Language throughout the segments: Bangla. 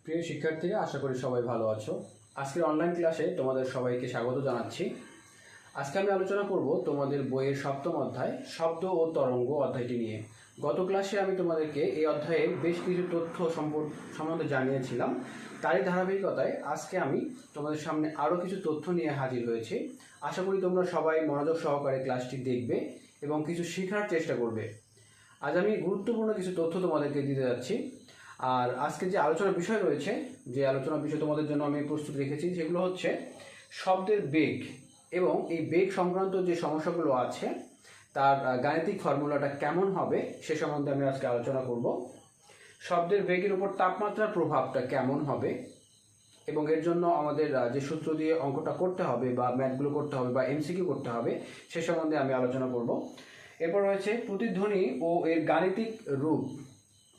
প্রিয় শিক্ষার্থীরা, আশা করি সবাই ভালো আছো। আজকের অনলাইন ক্লাসে তোমাদের সবাইকে স্বাগত জানাচ্ছি। আজকে আমি আলোচনা করব তোমাদের বইয়ের সপ্তম অধ্যায় শব্দ ও তরঙ্গ অধ্যায়টি নিয়ে। গত ক্লাসে আমি তোমাদেরকে এই অধ্যায়ের বেশ কিছু তথ্য সম্বন্ধে জানিয়েছিলাম। তারই ধারাবাহিকতায় আজকে আমি তোমাদের সামনে আরও কিছু তথ্য নিয়ে হাজির হয়েছি। আশা করি তোমরা সবাই মনোযোগ সহকারে ক্লাসটি দেখবে এবং কিছু শেখার চেষ্টা করবে। আজ আমি গুরুত্বপূর্ণ কিছু তথ্য তোমাদেরকে দিতে যাচ্ছি। আর আজকে যে আলোচনার বিষয় রয়েছে, যে আলোচনার বিষয় তোমাদের জন্য আমি প্রস্তুত রেখেছি, সেগুলো হচ্ছে শব্দের বেগ এবং এই বেগ সংক্রান্ত যে সমস্যাগুলো আছে তার গাণিতিক ফর্মুলাটা কেমন হবে সে সম্বন্ধে আমি আজকে আলোচনা করব। শব্দের বেগের উপর তাপমাত্রার প্রভাবটা কেমন হবে এবং এর জন্য আমাদের যে সূত্র দিয়ে অঙ্কটা করতে হবে বা ম্যাথগুলো করতে হবে বা এমসিকিউ করতে হবে সে সম্বন্ধে আমি আলোচনা করব। এরপর রয়েছে প্রতিধ্বনি ও এর গাণিতিক রূপ।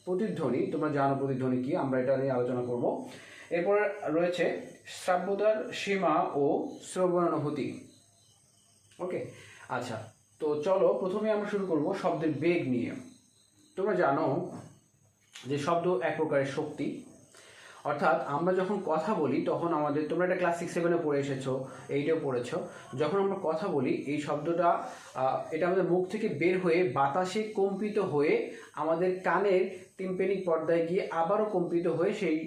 প্রতিধ্বনি, তোমরা জানো প্রতিধ্বনি কি, আমরা এটা নিয়ে আলোচনা করব। এরপর রয়েছে শ্রাব্যতার সীমা ও শ্রবণানুভূতি। ওকে, আচ্ছা, তো চলো প্রথমে আমরা শুরু করব শব্দের বেগ নিয়ে। তোমরা জানো যে শব্দ এক প্রকারের শক্তি, অর্থাৎ আমরা যখন কথা বলি তখন আমাদের, তোমরা এটা ক্লাস 6-7-এ পড়ে এসেছো, 8-এও পড়েছো, যখন আমরা কথা বলি এই শব্দটা এটা আমাদের মুখ থেকে বের হয়ে বাতাসে কম্পিত হয়ে আমাদের কানের টিম্প্যানিক পর্দায় গিয়ে আবারও কম্পিত হয়ে সেই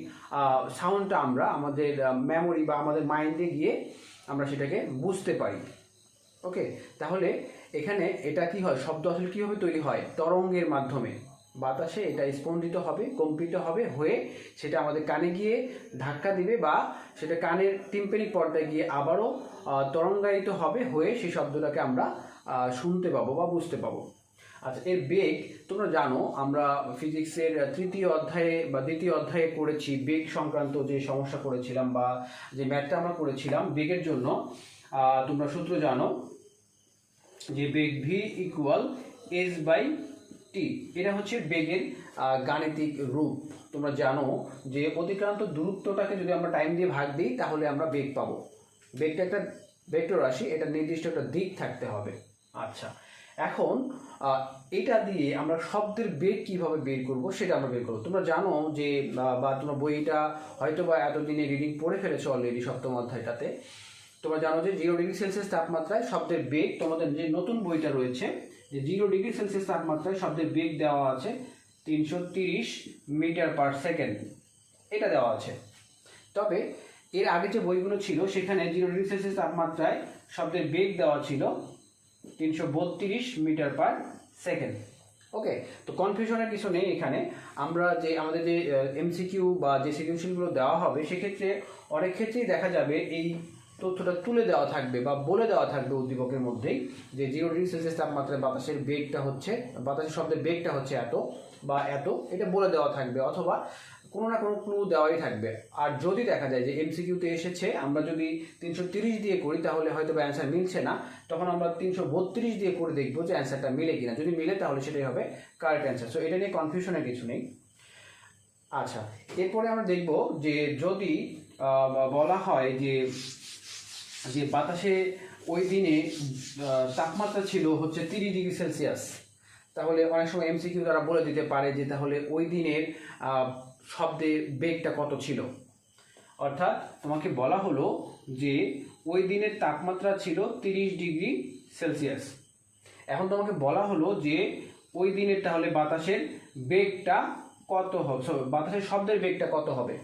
সাউন্ডটা আমরা আমাদের মেমোরি বা আমাদের মাইন্ডে গিয়ে আমরা সেটাকে বুঝতে পারি। ওকে, তাহলে এখানে এটা কি হয়, শব্দ আসলে কীভাবে তৈরি হয়? তরঙ্গের মাধ্যমে বাতাসে এটা স্পন্দিত হবে, কম্পিত হবে, হয়ে সেটা আমাদের কানে গিয়ে ধাক্কা দিবে বা সেটা কানের টিম্প্যানিক পর্দায় গিয়ে আবারও তরঙ্গায়িত হবে, হয়ে সেই শব্দটাকে আমরা শুনতে পাবো বা বুঝতে পাবো। আচ্ছা, এর বেগ তোমরা জানো, আমরা ফিজিক্সের তৃতীয় অধ্যায়ে বা দ্বিতীয় অধ্যায়ে পড়েছি, বেগ সংক্রান্ত যে সমস্যা করেছিলাম বা যে ম্যাথটা আমরা করেছিলাম বেগের জন্য। তোমরা সূত্র জানো যে বেগ V equal S by T, এটা হচ্ছে বেগের গাণিতিক রূপ। তোমরা জানো যে অতিক্রান্ত দূরত্বটাকে যদি আমরা টাইম দিয়ে ভাগ দিই তাহলে আমরা বেগ পাবো। বেগটা একটা ভেক্টর রাশি, এটা নির্দিষ্ট একটা দিক থাকতে হবে। আচ্ছা, এখন এটা দিয়ে আমরা শব্দের বেগ কিভাবে বের করব সেটা আমরা বের করবো। তোমরা জানো যে বা তোমরা বইটা হয়তো বা এতদিনে রিডিং পড়ে ফেলেছো অলরেডি, সপ্তম অধ্যায়টাতে। তোমরা জানো যে 0 ডিগ্রি সেলসিয়াস তাপমাত্রায় শব্দের বেগ, তোমাদের যে নতুন বইটা রয়েছে যে 0 ডিগ্রি সেলসিয়াস তাপমাত্রায় শব্দের বেগ দেওয়া আছে 330 মিটার পার সেকেন্ড, এটা দেওয়া আছে। তবে এর আগে যে বইগুলো ছিল সেখানে 0 ডিগ্রি সেলসিয়াস তাপমাত্রায় শব্দের বেগ দেওয়া ছিল 332 মিটার পার সেকেন্ড। ওকে, তো কনফিউশনের কিছু নেই এখানে। আমরা যে আমাদের যে এমসিকিউ বা যে সিকিউশনগুলো দেওয়া হবে সেক্ষেত্রে অনেক ক্ষেত্রেই দেখা যাবে এই তথ্যটা তুলে দেওয়া থাকবে বা বলে দেওয়া থাকবে উদ্দীপকের মধ্যেই যে 0 ডিগ্রি সেলসিয়াস তাপমাত্রায় বাতাসের বেগটা হচ্ছে, বাতাসের শব্দের বেগটা হচ্ছে এত বা এত, এটা বলে দেওয়া থাকবে, অথবা কোনো না কোনো ক্লু দেওয়াই থাকবে। আর যদি দেখা যায় যে এমসিকিউতে এসেছে আমরা যদি 330 দিয়ে করি তাহলে হয়তো বা অ্যান্সার মিলছে না, তখন আমরা 332 দিয়ে করে দেখবো যে অ্যান্সারটা মিলে কিনা। যদি মিলে তাহলে সেটাই হবে কারেক্ট অ্যান্সার। সো এটা নিয়ে কনফিউশনের কিছু নেই। আচ্ছা, এরপরে আমরা দেখব যে যদি বলা হয় যে বাতাসে ওই দিনে তাপমাত্রা ছিল হচ্ছে 30 ডিগ্রি সেলসিয়াস, তাহলে অনেক সময় এমসিকিউ দ্বারা বলে দিতে পারে যে তাহলে ওই দিনের শব্দের বেগটা কত ছিল। অর্থাৎ তোমাকে বলা হলো যে ওই দিনের তাপমাত্রা ছিল 30 ডিগ্রি সেলসিয়াস। এখন তোমাকে বলা হলো যে ওই দিনের তাহলে বাতাসের বেগটা কত হবে, বাতাসের শব্দের বেগটা কত হবে,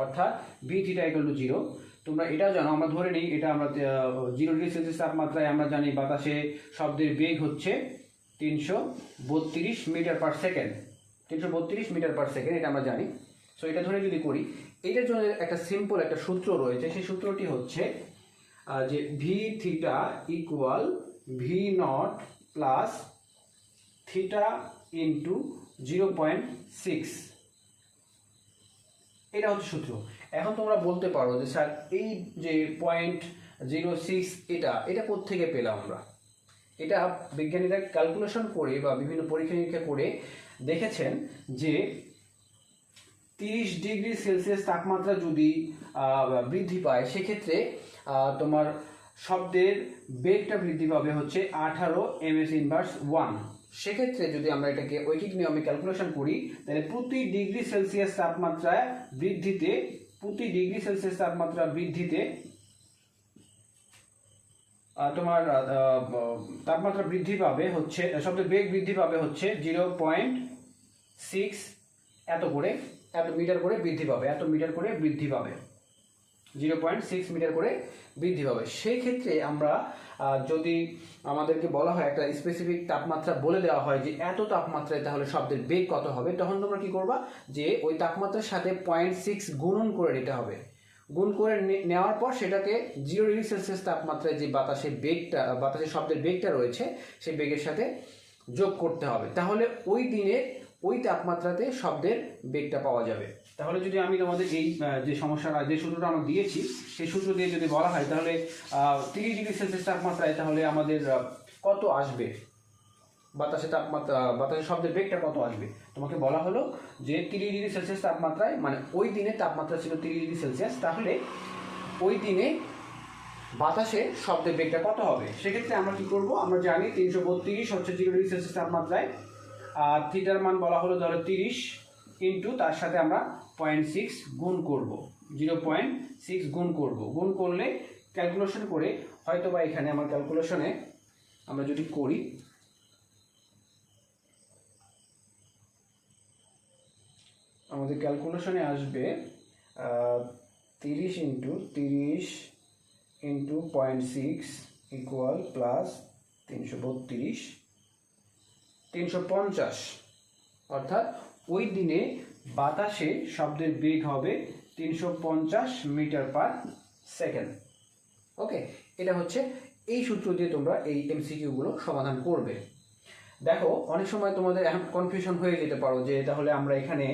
অর্থাৎ ভি থিটা ইকুয়াল টু 0। তোমরা এটাও জানো, আমরা ধরে নিই এটা আমরা 0 ডিগ্রি সেলসিয়াস তাপমাত্রায় আমরা জানি বাতাসে শব্দের বেগ হচ্ছে 332 meter per second, 332 meter per second, এটা আমরা জানি। সো এটা ধরে যদি করি, এইটার জন্য একটা সিম্পল একটা সূত্র রয়েছে, সেই সূত্রটি হচ্ছে যে V theta equal V naught plus theta into 0.6, এটা হচ্ছে সূত্র। এখন তোমরা বলতে পারো যে স্যার এই যে 0.06 এটা কোত্থেকে পেলাম আমরা? এটা বিজ্ঞানীরা ক্যালকুলেশন করে বা বিভিন্ন পরীক্ষা নিরীক্ষা করে দেখেছেন যে 30 ডিগ্রি সেলসিয়াস তাপমাত্রা যদি বৃদ্ধি পায় সেক্ষেত্রে তোমার শব্দের বেগটা বৃদ্ধি পাবে হচ্ছে 18 ms ইনভার্স 1। সেক্ষেত্রে যদি আমরা এটাকে ঐকিক নিয়মে ক্যালকুলেশন করি, তাহলে প্রতি ডিগ্রি সেলসিয়াস তাপমাত্রা বৃদ্ধিতে তোমার তাপমাত্রা বৃদ্ধি পাবে হচ্ছে, শব্দের বেগ বৃদ্ধি পাবে হচ্ছে 0.6 এত মিটার করে বৃদ্ধি পাবে, 0.6 মিটার করে বৃদ্ধি পাবে। সেই ক্ষেত্রে আমরা যদি আমাদেরকে বলা হয় একটা স্পেসিফিক তাপমাত্রা বলে দেওয়া হয় যে এত তাপমাত্রায় তাহলে শব্দের বেগ কত হবে, তখন তোমরা কি করবা যে ওই তাপমাত্রার সাথে 0.6 গুণন করে নিতে হবে। গুণ করে নেওয়ার পর সেটাকে 0 ডিগ্রি সেলসিয়াস তাপমাত্রায় যে বাতাসের শব্দের বেগটা রয়েছে সেই বেগের সাথে যোগ করতে হবে। তাহলে ওই দিনে ওই তাপমাত্রাতে শব্দের বেগটা পাওয়া যাবে। তাহলে যদি আমি তোমাদের এই যে সূত্রটা আমরা দিয়েছি সেই সূত্র দিয়ে যদি বলা হয় তাহলে 30 ডিগ্রি সেলসিয়াস তাপমাত্রায় তাহলে আমাদের কত আসবে বাতাসের শব্দের বেগটা কত আসবে, তোমাকে বলা হলো যে 30 ডিগ্রি সেলসিয়াস তাপমাত্রায়, মানে ওই দিনে তাপমাত্রা ছিল 30 ডিগ্রি সেলসিয়াস, তাহলে ওই দিনে বাতাসের শব্দের বেগটা কত হবে। সেক্ষেত্রে আমরা কি করব, আমরা জানি 332 হচ্ছে 0 ডিগ্রি সেলসিয়াস তাপমাত্রায়, আর থিটার মান বলা হলো ধরো 30 ইন্টু তার সাথে আমরা 0.6 গুণ করব, 0.6 গুণ করলে ক্যালকুলেশন করে হয়তো বা এখানে আমার ক্যালকুলেশনে আমরা যদি করি আমাদের ক্যালকুলেশনে আসবে 30 ইন্টু 0.6 ইকুয়াল প্লাস 350, অর্থাৎ ওই দিনে বাতাসে শব্দের বেগ হবে 350 মিটার পার সেকেন্ড। ওকে, এটা হচ্ছে এই সূত্র দিয়ে তোমরা এই এমসিকিউগুলো সমাধান করবে। দেখো অনেক সময় তোমাদের এখন কনফিউশন হয়ে যেতে পারো যে তাহলে আমরা এখানে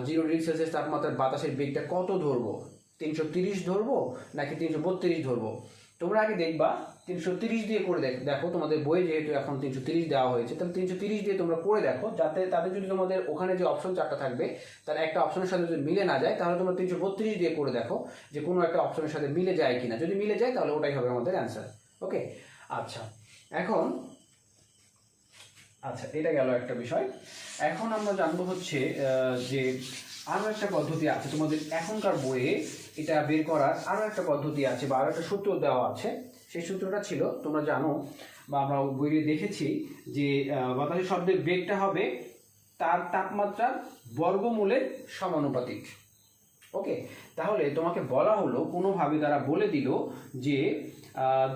0 ডিগ্রি সেলসিয়াস তাপমাত্রার বাতাসের বেগটা কত ধরবো, 330 ধরবো নাকি 332 ধরবো। তোমরা আগে দেখবা 330 দিয়ে করে দেখো, তোমাদের বইয়ে যেহেতু এখন 330 দেওয়া হয়েছে, তাহলে 330 দিয়ে তোমরা করে দেখো, যাতে তাদের যদি তোমাদের ওখানে যে অপশন 4টা থাকবে তার একটা অপশনের সাথে যদি মিলে না যায় তাহলে তোমরা 332 দিয়ে করে দেখো যে কোনো একটা অপশনের সাথে মিলে যায় কিনা। যদি মিলে যায় তাহলে ওটাই হবে আমাদের অ্যান্সার। ওকে, আচ্ছা এটা গেল একটা বিষয়। এখন আমরা জানবো হচ্ছে যে আরও একটা পদ্ধতি আছে তোমাদের এখনকার বইয়ে, এটা বের করার আরও একটা পদ্ধতি আছে বা আরও একটা সূত্র দেওয়া আছে। সেই সূত্রটা ছিল, তোমরা জানো বা আমরা বইয়ে দেখেছি যে বাতাসের শব্দের বেগটা হবে তার তাপমাত্রার বর্গমূলের সমানুপাতিক। ওকে, তাহলে তোমাকে বলা হলো কোনোভাবে তারা বলে দিল যে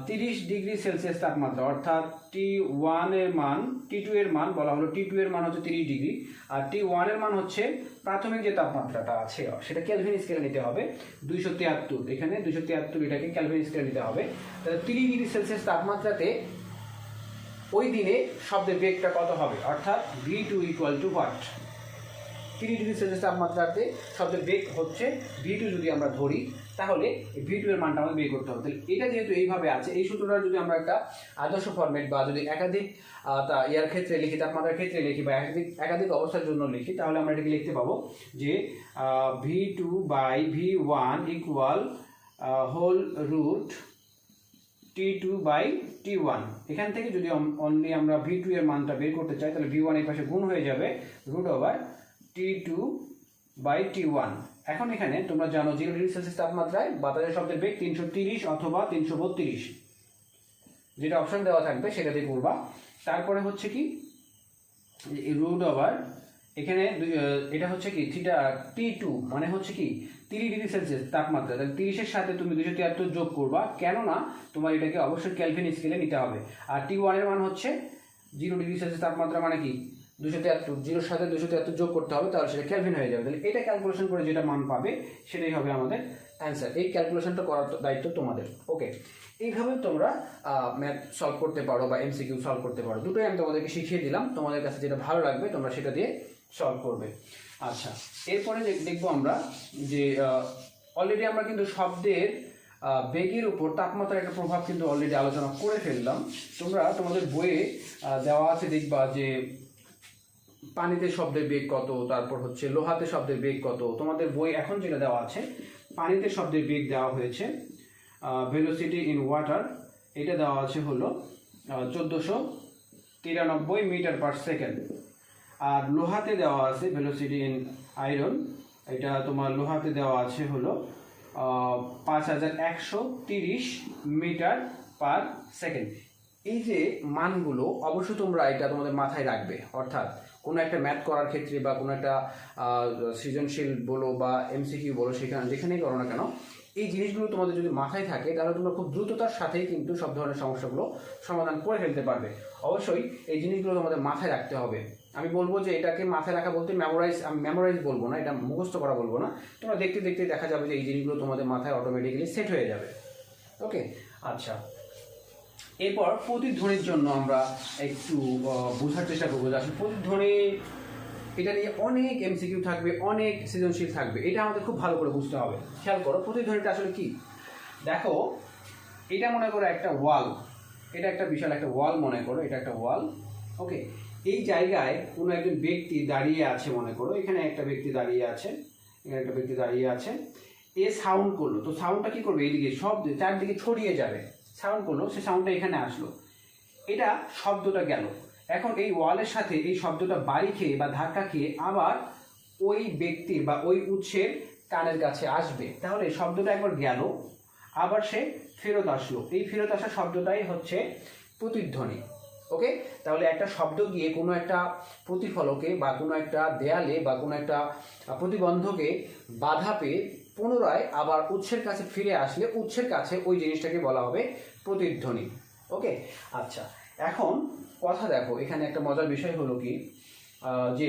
30 ডিগ্রি সেলসিয়াস তাপমাত্রা অর্থাৎ T1 এর মান, T2 এর মান বলা হলো, T2 এর মান হচ্ছে 30 ডিগ্রি আর T1 এর মান হচ্ছে প্রাথমিক যে তাপমাত্রাটা আছে সেটা কেলভিন স্কেলে নিতে হবে 273, এখানে 273 এটাকে কেলভিন স্কেলে নিতে হবে। তাহলে 30 ডিগ্রি সেলসিয়াস তাপমাত্রাতে ওই দিনে শব্দের বেগটা কত হবে, অর্থাৎ V2 equal to what, 30 degree Celsius তাপমাত্রাতে শব্দের বেগ হচ্ছে V2 যদি আমরা ধরি তাহলে V2 এর মানটা আমাদের বের করতে হবে। তাহলে এটা যেহেতু এইভাবে আছে, এই সূত্রটা যদি আমরা একটা আদর্শ ফরম্যাট বা যদি একাধিক ইয়ার ক্ষেত্রে লিখি, তাপমাত্রার ক্ষেত্রে লিখি বা একাধিক অবস্থার জন্য লিখি, তাহলে আমরা এটাকে লিখতে পাবো যে V2 by V1 equal whole root T2 by T1। এখান থেকে যদি অনলি আমরা V2 এর মানটা বের করতে চাই তাহলে V1 এর পাশে গুণ হয়ে যাবে root over T2 by T1। এখন এখানে তোমরা জানো 0 ডিগ্রি সেলসিয়াস তাপমাত্রায় বাতাসের শব্দের বেগ 330 অথবা 332, যেটা অপশন দেওয়া থাকবে সেটা দিয়ে করবা। তারপরে হচ্ছে কি রুট ওভার, এখানে এটা হচ্ছে কি থিটা T2 মানে হচ্ছে কি 30 ডিগ্রি সেলসিয়াস তাপমাত্রা, তাহলে 30 এর সাথে তুমি 273 যোগ করবা, কেননা তোমার এটাকে অবশ্যই কেলভিন স্কেলে নিতে হবে। আর T1 এর মান হচ্ছে 0 ডিগ্রি সেলসিয়াস তাপমাত্রা মানে কি 273, 0 সাথে 273 যোগ করতে হবে, তাহলে সেটা কেলভিন হয়ে যাবে। তাহলে এটা ক্যালকুলেশন করে যেটা মান পাবে সেটাই হবে আমাদের অ্যান্সার। এই ক্যালকুলেশনটা করার দায়িত্ব তোমাদের। ওকে, এইভাবে তোমরা ম্যাথ সলভ করতে পারো বা এমসিকিউ সলভ করতে পারো। দুটোই আমি তোমাদেরকে শিখিয়ে দিলাম, তোমাদের কাছে যেটা ভালো লাগবে তোমরা সেটা দিয়ে সলভ করবে। আচ্ছা, এরপরে দেখবো আমরা যে অলরেডি আমরা কিন্তু শব্দের বেগের উপর তাপমাত্রার একটা প্রভাব কিন্তু অলরেডি আলোচনা করে ফেললাম। তোমরা তোমাদের বইয়ে দেওয়া আছে দেখবা যে পানিতে শব্দের বেগ কত, তারপর হচ্ছে লোহাতে শব্দের বেগ কত। তোমাদের বই এখন যেটা দেওয়া আছে পানিতে শব্দের বেগ দেওয়া হয়েছে ভেলোসিটি ইন ওয়াটার, এটা দেওয়া আছে হলো 1400 93 মিটার পার সেকেন্ড। আর লোহাতে দেওয়া আছে ভেলোসিটি ইন আয়রন, এটা তোমার লোহাতে দেওয়া আছে হলো 5130 মিটার পার সেকেন্ড। এই যে মানগুলো অবশ্যই তোমরা এটা তোমাদের মাথায় রাখবে, অর্থাৎ কোনো একটা ম্যাথ করার ক্ষেত্রে বা কোনো একটা সৃজনশীল বলো বা এমসিকিউ বলো, যেখানেই করো না কেন এই জিনিসগুলো তোমাদের যদি মাথায় থাকে তাহলে তোমরা খুব দ্রুততার সাথেই কিন্তু সব ধরনের সমস্যাগুলো সমাধান করে ফেলতে পারবে। অবশ্যই এই জিনিসগুলো তোমাদের মাথায় রাখতে হবে। আমি বলবো যে এটাকে মাথায় রাখা বলতে মেমোরাইজ বলবো না, এটা মুখস্থ করা বলবো না, তোমরা দেখতে দেখতে দেখা যাবে যে এই জিনিসগুলো তোমাদের মাথায় অটোমেটিক্যালি সেট হয়ে যাবে। ওকে, আচ্ছা, এরপর প্রতিধ্বনির জন্য আমরা একটু বোঝার চেষ্টা করবো যে আসলে প্রতিধ্বনি এটা নিয়ে অনেক এমসিকিউ থাকবে, অনেক সৃজনশীল থাকবে, এটা আমাদের খুব ভালো করে বুঝতে হবে। খেয়াল করো প্রতিধ্বনিটা আসলে কি। দেখো, এটা মনে করো একটা ওয়াল, এটা একটা বিশাল একটা ওয়াল মনে করো, এটা একটা ওয়াল। ওকে, এই জায়গায় কোনো একজন ব্যক্তি দাঁড়িয়ে আছে মনে করো, এখানে একটা ব্যক্তি দাঁড়িয়ে আছে, এখানে একটা ব্যক্তি দাঁড়িয়ে আছে, এ সাউন্ড করলো, তো সাউন্ডটা কি করবে, এইদিকে সব চারদিকে ছড়িয়ে যাবে। সাউন্ড করলো, সে সাউন্ডটা এখানে আসলো, এটা শব্দটা গেল। এখন এই ওয়ালের সাথে এই শব্দটা বাড়ি খেয়ে বা ধাক্কা খেয়ে আবার ওই ব্যক্তির বা ওই উৎসের কানের কাছে আসবে, তাহলে শব্দটা একবার গেল, আবার সে ফেরত আসলো, এই ফেরত আসা শব্দটাই হচ্ছে প্রতিধ্বনি। ওকে, তাহলে একটা শব্দ গিয়ে কোনো একটা প্রতিফলকে বা কোনো একটা দেয়ালে বা কোনো একটা প্রতিবন্ধকে বাধা পেয়ে পুনরায় আবার উৎসের কাছে ফিরে আসলে উৎসের কাছে ওই জিনিসটাকে বলা হবে প্রতিধ্বনি। ওকে, আচ্ছা, এখন কথা দেখো, এখানে একটা মজার বিষয় হলো কি, যে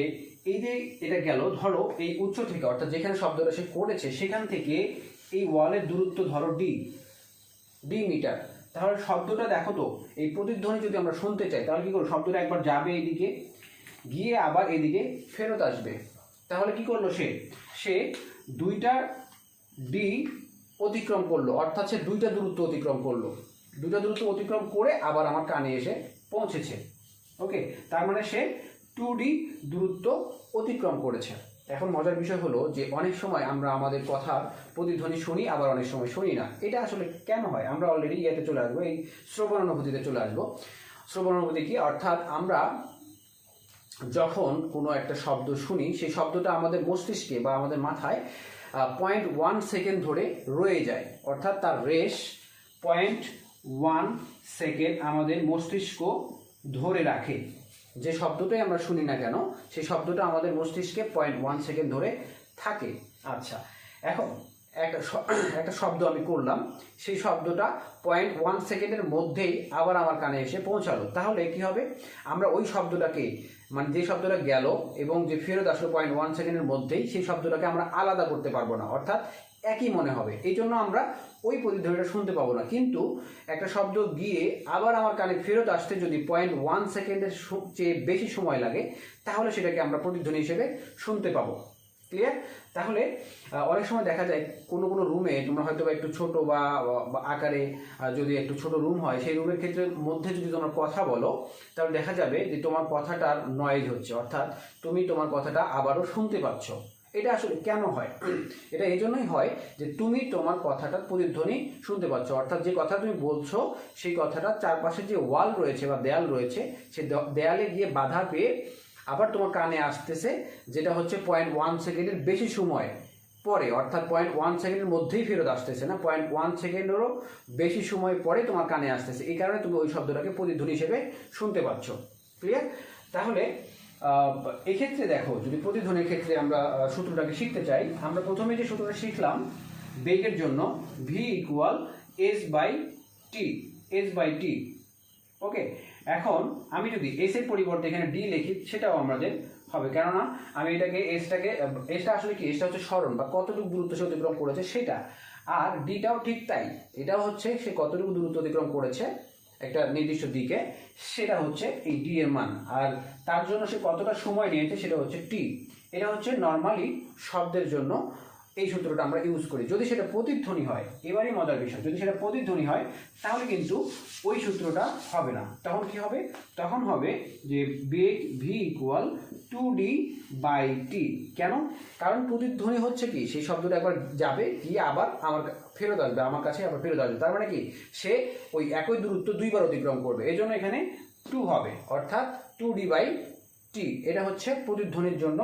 এই যে এটা গেল, ধরো এই উৎস থেকে অর্থাৎ যেখানে শব্দটা সে করেছে সেখান থেকে এই ওয়ালের দূরত্ব ধরো ডি মিটার। তাহলে শব্দটা দেখো তো, এই প্রতিধ্বনি যদি আমরা শুনতে চাই তাহলে কি করবো, শব্দটা একবার যাবে এইদিকে, গিয়ে আবার এদিকে ফেরত আসবে। তাহলে কি করলো, সে দুইটা ডি অতিক্রম করলো, অর্থাৎ সে দুইটা দূরত্ব অতিক্রম করলো, দুইটা দূরত্ব অতিক্রম করে আবার আমার কানে এসে পৌঁছেছে। ওকে, তার মানে সে 2D দূরত্ব অতিক্রম করেছে। এখন মজার বিষয় হলো যে অনেক সময় আমরা আমাদের কথার প্রতিধ্বনি শুনি, আবার অনেক সময় শুনি না। এটা আসলে কেন হয়, আমরা অলরেডি ইয়েতে চলে আসবো, এই শ্রবণানুভূতিতে চলে আসবো। শ্রবণানুভূতি কি, অর্থাৎ আমরা যখন কোনো একটা শব্দ শুনি সেই শব্দটা আমাদের মস্তিষ্কে বা আমাদের মাথায় 0.1 সেকেন্ড ধরে রয়ে যায়, অর্থাৎ তার রেশ 0.1 সেকেন্ড আমাদের মস্তিষ্ক ধরে রাখে। যে শব্দটাই আমরা শুনি না কেন সেই শব্দটা আমাদের মস্তিষ্কে 0.1 সেকেন্ড ধরে থাকে। আচ্ছা, এখন একটা শব্দ আমি করলাম, সেই শব্দটা 0.1 সেকেন্ডের মধ্যেই আবার আমার কানে এসে পৌঁছালো, তাহলে কি হবে, আমরা ওই শব্দটাকে মানে যে শব্দটা গেল এবং যে ফেরত আসলো 0.1 সেকেন্ডের মধ্যেই, সেই শব্দটাকে আমরা আলাদা করতে পারবো না, অর্থাৎ একই মনে হবে। এই জন্য আমরা ওই প্রতিধ্বনিটা শুনতে পাবো না। কিন্তু একটা শব্দ গিয়ে আবার আমার কানে ফেরত আসতে যদি 0.1 সেকেন্ডের চেয়ে বেশি সময় লাগে তাহলে সেটাকে আমরা প্রতিধ্বনি হিসেবে শুনতে পাবো। ক্লিয়ার? তাহলে অনেক সময় দেখা যায় কোনো কোনো রুমে তোমরা হয়তো একটু ছোট বা আকারে যদি একটু ছোট রুম হয়, সেই রুমের ক্ষেত্রে মধ্যে যদি তোমরা কথা বলো তাহলে দেখা যাবে যে তোমার কথাটার নয়েজ হচ্ছে, অর্থাৎ তুমি তোমার কথাটা আবারও শুনতে পাচ্ছ। এটা আসলে কেন হয়? এটা এই জন্যই হয় যে তুমি তোমার কথাটার প্রতিধ্বনি শুনতে পাচ্ছ, অর্থাৎ যে কথা তুমি বলছো সেই কথাটা চারপাশে যে ওয়াল রয়েছে বা দেয়াল রয়েছে সেই দেয়ালে গিয়ে বাধা পেয়ে আবার তোমার কানে আসতেছে, যেটা হচ্ছে 0.1 সেকেন্ডের বেশি সময় পরে, অর্থাৎ 0.1 সেকেন্ডের মধ্যেই ফেরত আসতেছে না, 0.1 সেকেন্ডেরও বেশি সময় পরে তোমার কানে আসতেছে। এই কারণে তুমি ওই শব্দটাকে প্রতিধ্বনি হিসেবে শুনতে পাচ্ছ। ক্লিয়ার? তাহলে এক্ষেত্রে দেখো, যদি প্রতিধ্বনির ক্ষেত্রে আমরা সূত্রটাকে শিখতে চাই, আমরা প্রথমে যে সূত্রটা শিখলাম বেগের জন্য v = s/t। ওকে, এখন আমি যদি s এর পরিবর্তে এখানে d লিখি সেটাও আমাদের হবে, কেননা আমি এসটা আসলে কি, এসটা হচ্ছে স্মরণ বা কতটুকু দূরত্ব সে অতিক্রম করেছে সেটা, আর ডিটাও ঠিক তাই, এটাও হচ্ছে সে কতটুকু দূরত্ব অতিক্রম করেছে একটা নির্দিষ্ট দিকে, সেটা হচ্ছে এই ডি এর মান, আর তার জন্য সে কতটা সময় নিয়েছে সেটা হচ্ছে টি। এটা হচ্ছে নর্মালি শব্দের জন্য এই সূত্রটা আমরা ইউজ করি। যদি সেটা প্রতিধ্বনি হয়, এবারই মজার বিষয়, যদি সেটা প্রতিধ্বনি হয় তাহলে কিন্তু ওই সূত্রটা হবে না। তখন কি হবে? তখন হবে যে বেগ v = 2d/t। কেন? কারণ প্রতিধ্বনি হচ্ছে কি, সেই শব্দটা একবার যাবে, গিয়ে আবার আমার ফেরত আসবে, আমার কাছে আবার ফেরত আসবে, তার মানে কি সে ওই একই দূরত্ব দুইবার অতিক্রম করবে। এই জন্য এখানে 2 হবে, অর্থাৎ 2d/t। এটা হচ্ছে প্রতিধ্বনির জন্য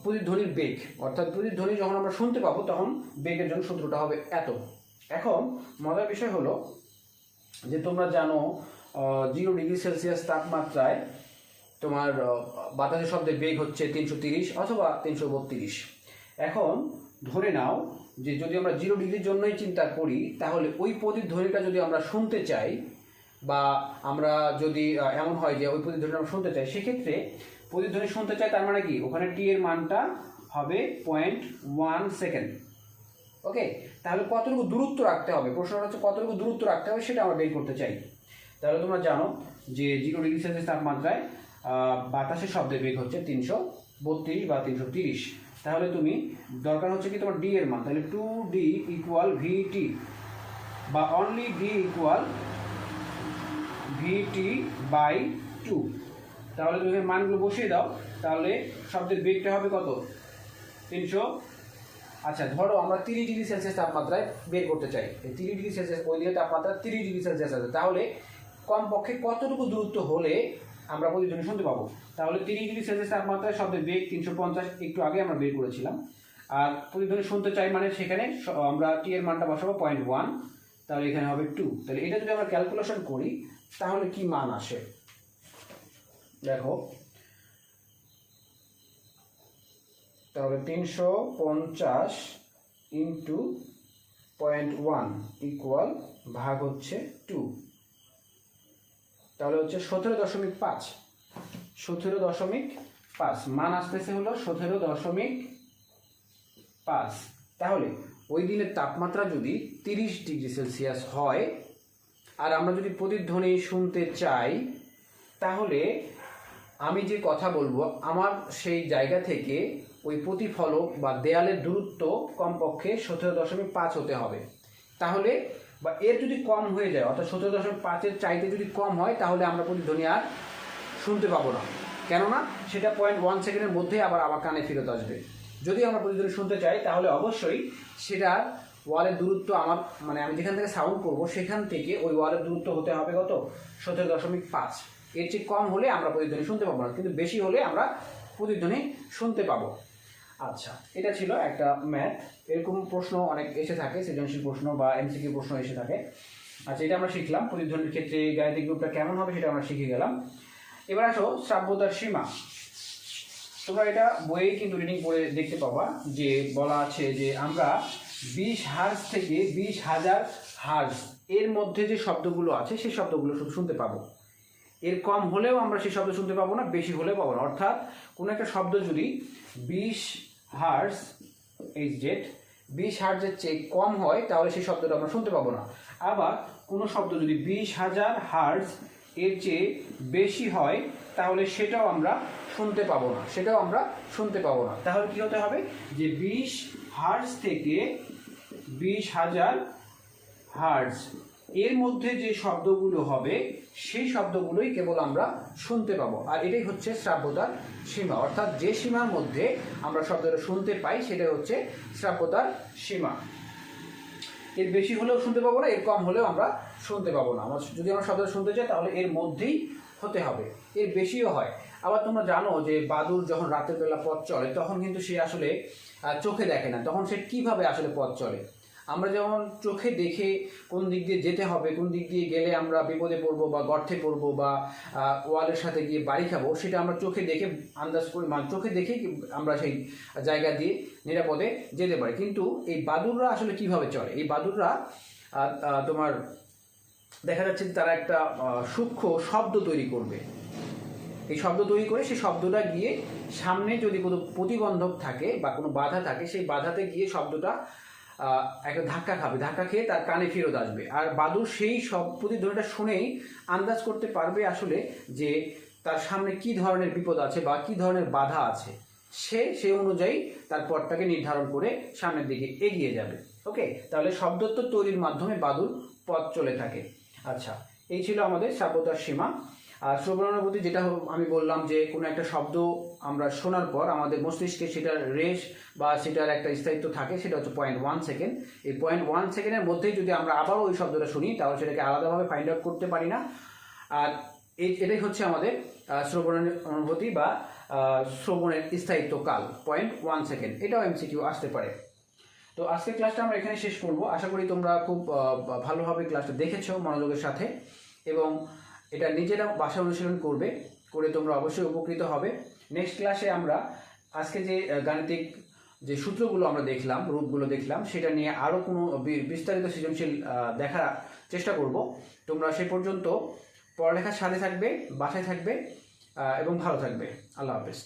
প্রতিধ্বনির বেগ, অর্থাৎ প্রতিধ্বনি যখন আমরা শুনতে পাবো তখন বেগের জন্য সূত্রটা হবে এত। এখন মজার বিষয় হলো যে তোমরা জানো 0°C তাপমাত্রায় তোমার বাতাসের শব্দের বেগ হচ্ছে 330 অথবা 332। এখন ধরে নাও যে যদি আমরা 0°র জন্যই চিন্তা করি, তাহলে ওই প্রতিধ্বনিটা যদি আমরা শুনতে চাই, বা আমরা যদি এমন হয় যে ওই প্রতিধ্বনিটা আমরা শুনতে চাই, সেক্ষেত্রে প্রতিধ্বনি শুনতে চাই তার মানে কি, ওখানে টি এর মানটা হবে 0.1 সেকেন্ড। ওকে, তাহলে কতটুকু দূরত্ব রাখতে হবে, প্রশ্নটা হচ্ছে কতটুকু দূরত্ব রাখতে হবে সেটা আমরা বের করতে চাই। তাহলে তোমরা জানো যে 0°C তাপমাত্রায় বাতাসের শব্দের বেগ হচ্ছে 332 বা 330। তাহলে তুমি দরকার হচ্ছে কি তোমার ডি এর মান, তাহলে 2d = vt, বা অনলি d = vt/2। তাহলে তুমি মানগুলো বসিয়ে দাও, তাহলে শব্দের বেগটা হবে কত, 300। আচ্ছা, ধরো আমরা 30°C তাপমাত্রায় বের করতে চাই, 30°C ওই দিকে তাপমাত্রা 30°C আছে, তাহলে কমপক্ষে কতটুকু দূরত্ব হলে আমরা প্রতিধ্বনি শুনতে পাবো। তাহলে 30°C তাপমাত্রায় শব্দের বেগ 350, একটু আগে আমরা বের করেছিলাম। আর প্রতিধ্বনি শুনতে চাই মানে সেখানে আমরা টি এর মানটা বসাবো 0.1, তাহলে এখানে হবে 2। তাহলে এটা যদি আমরা ক্যালকুলেশন করি তাহলে কি মান আসে দেখো, তাহলে 350 × 0.1 ভাগ হচ্ছে 2, তাহলে হচ্ছে 17.5। 17.5 মান আসতেছে হলো 17.5। তাহলে ওই দিনের তাপমাত্রা যদি 30°C হয় আর আমরা যদি প্রতিধ্বনি শুনতে চাই, তাহলে আমি যে কথা বলবো আমার সেই জায়গা থেকে ওই প্রতিফলক বা দেয়ালের দূরত্ব কমপক্ষে 17.5 হতে হবে। তাহলে বা এর যদি কম হয়ে যায়, অর্থাৎ 17.5-এর চাইতে যদি কম হয়, তাহলে আমরা প্রতিধ্বনি আর শুনতে পাবো না, কেননা সেটা 0.1 সেকেন্ডের মধ্যে আবার কানে ফেরত আসবে। যদি আমরা প্রতিধ্বনি শুনতে চাই তাহলে অবশ্যই সেটার ওয়ালের দূরত্ব আমার মানে আমি যেখান থেকে সাউন্ড করবো সেখান থেকে ওই ওয়ালের দূরত্ব হতে হবে কত, 17.5। এর চেয়ে কম হলে আমরা প্রতিধ্বনি শুনতে পাবো না, কিন্তু বেশি হলে আমরা প্রতিধ্বনি শুনতে পাবো। আচ্ছা, এটা ছিল একটা ম্যাথ। এরকম প্রশ্ন অনেক এসে থাকে, সৃজনশীল প্রশ্ন বা এমসিকিউ প্রশ্ন এসে থাকে। আচ্ছা, এটা আমরা শিখলাম প্রতিধ্বনির ক্ষেত্রে গাণিতিক রূপটা কেমন হবে সেটা আমরা শিখে গেলাম। এবার আসো শ্রাব্যতার সীমা। তোমরা এটা বইয়ে কিন্তু রিডিং করে দেখতে পাবা যে বলা আছে যে আমরা 20 হার্জ থেকে 20,000 হার্জ এর মধ্যে যে শব্দগুলো আছে সেই শব্দগুলো শুধু শুনতে পাবো। এর কম হলেও আমরা সেই শব্দ শুনতে পাবো না, বেশি হলেও পাবো না। অর্থাৎ কোনো একটা শব্দ যদি 20 হার্জ HZ 20 হার্জের চেয়ে কম হয় তাহলে সেই শব্দটা আমরা শুনতে পাবো না। আবার কোনো শব্দ যদি 20,000 হার্জ এর চেয়ে বেশি হয় তাহলে সেটাও আমরা শুনতে পাবো না, তাহলে কি হতে হবে যে 20 হার্জ থেকে 20,000 হার্জ এর মধ্যে যে শব্দগুলো হবে সেই শব্দগুলোই কেবল আমরা শুনতে পাবো। আর এটাই হচ্ছে শ্রাব্যতার সীমা, অর্থাৎ যে সীমার মধ্যে আমরা শব্দটা শুনতে পাই সেটা হচ্ছে শ্রাব্যতার সীমা। এর বেশি হলেও শুনতে পাবো না, এর কম হলেও আমরা শুনতে পাবো না। যদি আমরা শব্দটা শুনতে চাই তাহলে এর মধ্যেই হতে হবে, এর বেশিও হয়। আবার তোমরা জানো যে বাদুড় যখন রাতের বেলা পথ চলে তখন কিন্তু সে আসলে চোখে দেখে না, তখন সে কিভাবে আসলে পথ চলে। আমরা যেমন চোখে দেখে কোন দিক দিয়ে যেতে হবে, কোন দিক দিয়ে গেলে আমরা বিপদে পড়বো বা গর্তে পড়বো বা ওয়ালের সাথে গিয়ে বাড়ি খাবো, সেটা আমরা চোখে দেখে আন্দাজ করি, মানে চোখে দেখেই আমরা সেই জায়গা দিয়ে নিরাপদে যেতে পারি। কিন্তু এই বাদুড়রা আসলে কিভাবে চলে, এই বাদুড়রা তোমার দেখা যাচ্ছে যে তারা একটা সূক্ষ্ম শব্দ তৈরি করবে, এই শব্দ তৈরি করে সেই শব্দটা গিয়ে সামনে যদি কোনো প্রতিবন্ধক থাকে বা কোনো বাধা থাকে সেই বাধাতে গিয়ে শব্দটা একটা ধাক্কা খাবে, ধাক্কা খেয়ে তার কানে ফেরত আসবে। আর বাদুড় সেই সব প্রতিধ্বনিটা শুনেই আন্দাজ করতে পারবে আসলে যে তার সামনে কি ধরনের বিপদ আছে বা কি ধরনের বাধা আছে, সেই অনুযায়ী তার পথটাকে নির্ধারণ করে সামনের দিকে এগিয়ে যাবে। ওকে, তাহলে শব্দত্ব তৈরির মাধ্যমে বাদুড় পথ চলে থাকে। আচ্ছা, এই ছিল আমাদের শ্রাব্যতার সীমা। আর শ্রবণানুভূতি যেটা আমি বললাম যে কোনো একটা শব্দ আমরা শোনার পর আমাদের মস্তিষ্কে সেটার রেশ বা সেটার একটা স্থায়িত্ব থাকে, সেটা হচ্ছে 0.1 সেকেন্ড। এই 0.1 সেকেন্ডের মধ্যেই যদি আমরা আবারও ওই শব্দটা শুনি তাহলে সেটাকে আলাদাভাবে ফাইন্ড আউট করতে পারি না। আর এটাই হচ্ছে আমাদের শ্রবণের অনুভূতি বা শ্রবণের স্থায়িত্ব কাল 0.1 সেকেন্ড। এটাও এমসিকিউ আসতে পারে। তো আজকের ক্লাসটা আমরা এখানে শেষ করব। আশা করি তোমরা খুব ভালোভাবে ক্লাসটা দেখেছো মনোযোগের সাথে, এবং এটা নিজেরা বাসায় অনুশীলন করে তোমরা অবশ্যই উপকৃত হবে। নেক্সট ক্লাসে আমরা আজকে যে গাণিতিক যে সূত্রগুলো আমরা দেখলাম, রূপগুলো দেখলাম, সেটা নিয়ে আরও কোনো বিস্তারিত সৃজনশীল দেখার চেষ্টা করব। তোমরা সে পর্যন্ত পড়ালেখার সাথে থাকবে, বাসায় থাকবে এবং ভালো থাকবে। আল্লাহ হাফেজ।